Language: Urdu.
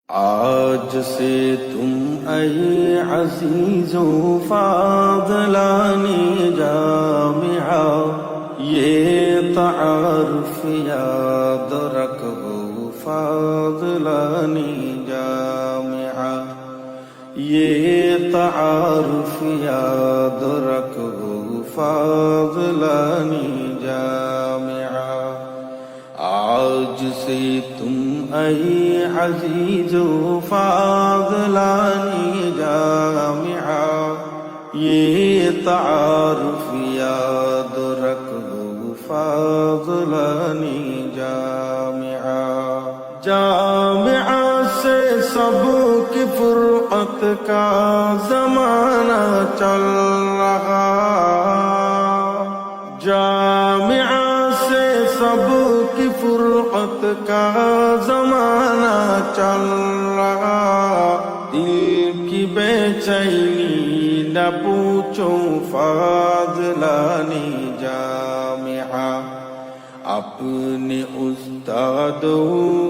آج سے تم اے عزیزوں فاضلانی جامعہ یہ تعارف یاد رکھو فاضلانی جامعہ یہ تعارف یاد رکھو فاضلانی جامعہ آج سے تم اے عزیزو فاضلانی جامعہ یہ تعارف یاد رکھو فاضلانی جامعہ جامعہ سے سب کی فرقت کا زمانہ چل رہا جامعہ سے سب کی فرقت کا زمانہ چل رہا دل کی بے چینی نہ پوچھو فاضلانی جامعہ اپنے استادوں